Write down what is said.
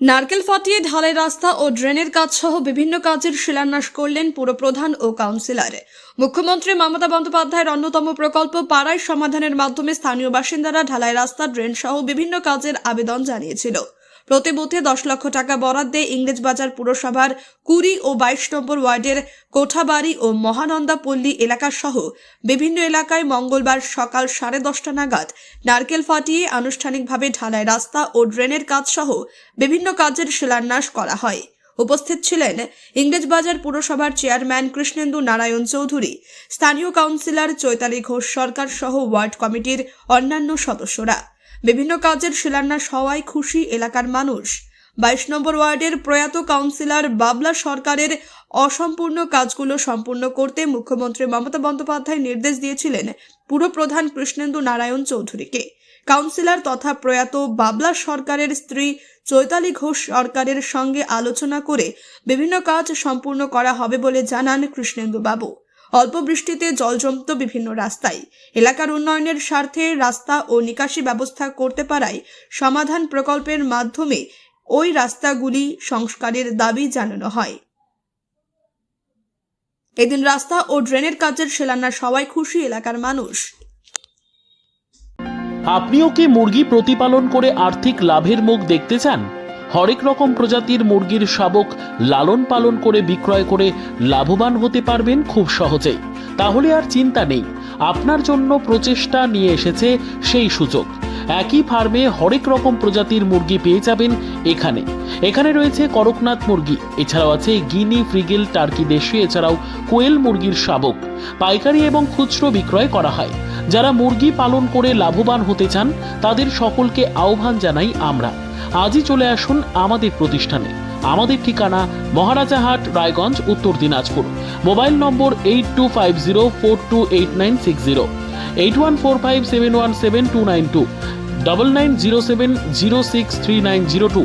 নারকেল ফাটিয়ে ঢালাই রাস্তা ও ড্রেনের কাজ সহ বিভিন্ন কাজের শিলান্যাস করলেন পুরপ্রধান ও কাউন্সিলর। মুখ্যমন্ত্রী মমতা বন্দ্যোপাধ্যায়ের অন্যতম প্রকল্প পাড়ায় সমাধানের মাধ্যমে স্থানীয় বাসিন্দারা ঢালাই রাস্তা, ড্রেন সহ বিভিন্ন কাজের আবেদন জানিয়েছিল। প্রতি বুথে 10 লক্ষ টাকা বরাদ্দে ইংরেজবাজার পুরসভার 20 ও 22 নম্বর ওয়ার্ডের কোঠাবাড়ি ও মহানন্দা পল্লী এলাকা সহ বিভিন্ন এলাকায় মঙ্গলবার সকাল 10:30 নাগাদ নারকেল ফাটিয়ে আনুষ্ঠানিকভাবে ঢালাই রাস্তা ও ড্রেনের কাজ সহ বিভিন্ন কাজের শিলান্যাস করা হয়। উপস্থিত ছিলেন ইংরেজবাজার পুরসভার চেয়ারম্যান কৃষ্ণেন্দু নারায়ণ চৌধুরী, স্থানীয় কাউন্সিলর চৈতালি ঘোষ সরকার সহ ওয়ার্ড কমিটির অন্যান্য সদস্যরা। বিভিন্ন কাজের শিলান্যাস হওয়ায় খুশি এলাকার মানুষ। 22 নম্বর ওয়ার্ডের প্রয়াত কাউন্সিলর বাবলা সরকারের অসম্পূর্ণ কাজগুলো সম্পূর্ণ করতে মুখ্যমন্ত্রী মমতা বন্দ্যোপাধ্যায় নির্দেশ দিয়েছিলেন পুরপ্রধান কৃষ্ণেন্দু নারায়ণ চৌধুরীকে। কাউন্সিলর তথা প্রয়াত বাবলা সরকারের স্ত্রী চৈতালি ঘোষ সরকারের সঙ্গে আলোচনা করে বিভিন্ন কাজ সম্পূর্ণ করা হবে বলে জানান কৃষ্ণেন্দু বাবু। অল্প বৃষ্টিতে জল জমত বিভিন্ন রাস্তায়। এলাকার উন্নয়নের স্বার্থে রাস্তা ও নিকাশি ব্যবস্থা করতে পারায় সমাধান প্রকল্পের মাধ্যমে ওই রাস্তাগুলি সংস্কারের দাবি জানানো হয়। এদিন রাস্তা ও ড্রেনের কাজের শিলান্যাস হওয়ায় খুশি এলাকার মানুষ। আপনিও কি মুরগি প্রতিপালন করে আর্থিক লাভের মুখ দেখতে চান? হরেক রকম প্রজাতির মুরগির শাবক লালন পালন করে বিক্রয় করে লাভবান হতে পারবেন খুব সহজেই। তাহলে আর চিন্তা নেই, আপনার জন্য প্রচেষ্টা নিয়ে এসেছে সেই সুযোগ। একই ফার্মে হরেক রকম প্রজাতির মুরগি পেয়ে যাবেন এখানে রয়েছে করকনাথ মুরগি, এছাড়াও আছে গিনি, ফ্রিগেল, টার্কি দেশি, এছাড়াও কোয়েল মুরগির শাবক পাইকারি এবং খুচরো বিক্রয় করা হয়। যারা মুরগি পালন করে লাভবান হতে চান তাদের সকলকে আহ্বান জানাই আমরা। আজই চলে আসুন আমাদের প্রতিষ্ঠানে। আমাদের ঠিকানা মহারাজাহাট, রায়গঞ্জ, উত্তর দিনাজপুর। মোবাইল নম্বর 8250428960, 8145717292, 9907063902।